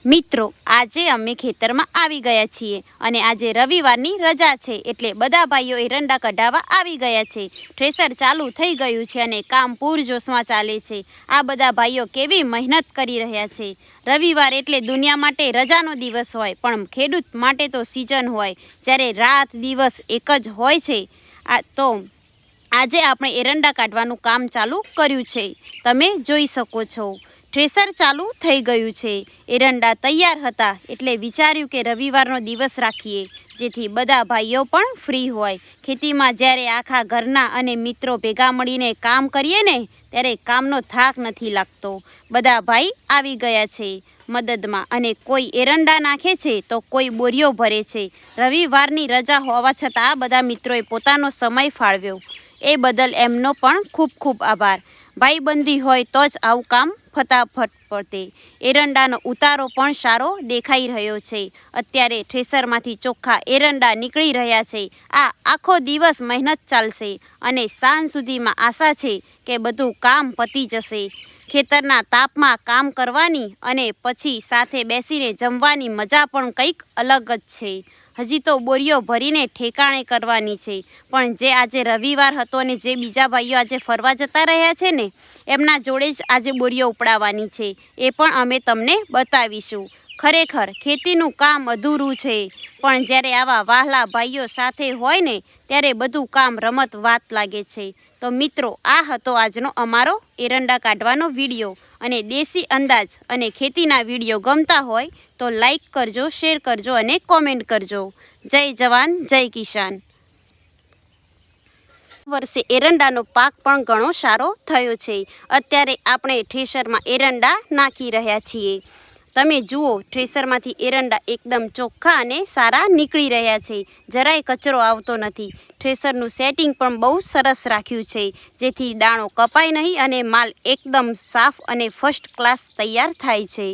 મિત્રો આજે અમે ખેતરમાં આવી ગયા છીએ અને આજે રવિવારની રજા છે એટલે બધા ભાઈઓ એરંડા કઢાવવા આવી ગયા છે। થ્રેસર ચાલુ થઈ ગયું છે અને કામ પૂરજોશમાં ચાલે છે। આ બધા ભાઈઓ કેવી મહેનત કરી રહ્યા છે। રવિવાર એટલે દુનિયા માટે રજાનો દિવસ હોય પણ ખેડૂત માટે તો સિઝન હોય, જ્યારે રાત દિવસ એક જ હોય છે। તો આજે આપણે એરંડા કાઢવાનું કામ ચાલુ કર્યું છે, તમે જોઈ શકો છો। થ્રેસર ચાલુ થઈ ગયું છે। એરંડા તૈયાર હતા એટલે વિચાર્યું કે રવિવારનો દિવસ રાખીએ, જેથી બધા ભાઈઓ પણ ફ્રી હોય। ખેતીમાં જ્યારે આખા ઘરના અને મિત્રો ભેગા મળીને કામ કરીએ ને, ત્યારે કામનો થાક નથી લાગતો। બધા ભાઈ આવી ગયા છે મદદમાં, અને કોઈ એરંડા નાખે છે તો કોઈ બોરીઓ ભરે છે। રવિવારની રજા હોવા છતાં આ બધા મિત્રોએ પોતાનો સમય ફાળવ્યો, એ બદલ એમનો પણ ખૂબ ખૂબ આભાર। ભાઈબંધી હોય તો જ આવું કામ ફટાફટ પડે। એરંડાનો ઉતારો પણ સારો દેખાઈ રહ્યો છે। અત્યારે થ્રેસરમાંથી ચોખ્ખા એરંડા નીકળી રહ્યા છે। આ આખો દિવસ મહેનત ચાલશે અને સાંજ સુધીમાં આશા છે કે બધું કામ પતી જશે। ખેતરના તાપમાં કામ કરવાની અને પછી સાથે બેસીને જમવાની મજા પણ કંઈક અલગ જ છે। હજી તો બોરીઓ ભરીને ઠેકાણે કરવાની છે, પણ જે આજે રવિવાર હતો અને જે બીજા ભાઈઓ આજે ફરવા જતા રહ્યા છે ને, એમના જોડે જ આજે બોરીઓ ઉપડાવવાની છે, એ પણ અમે તમને બતાવીશું। ખરેખર ખેતીનું કામ અધૂરું છે, પણ જ્યારે આવા વહાલા ભાઈઓ સાથે હોય ને, ત્યારે બધું કામ રમત વાત લાગે છે। તો મિત્રો, આ હતો આજનો અમારો એરંડા કાઢવાનો વિડીયો, અને દેશી અંદાજ અને ખેતીના વિડીયો ગમતા હોય તો લાઈક કરજો, શેર કરજો અને કોમેન્ટ કરજો। જય જવાન જય કિસાન। વર્ષે એરંડાનો પાક પણ ઘણો સારો થયો છે। અત્યારે આપણે થ્રેસરમાં એરંડા નાખી રહ્યા છીએ। તમે જુઓ, થ્રેસરમાંથી એરંડા એકદમ ચોખ્ખા અને સારા નીકળી રહ્યા છે, જરાય કચરો આવતો નથી। થ્રેસરનું સેટિંગ પણ બહુ સરસ રાખ્યું છે, જેથી દાણો કપાય નહીં અને માલ એકદમ સાફ અને ફર્સ્ટ ક્લાસ તૈયાર થાય છે।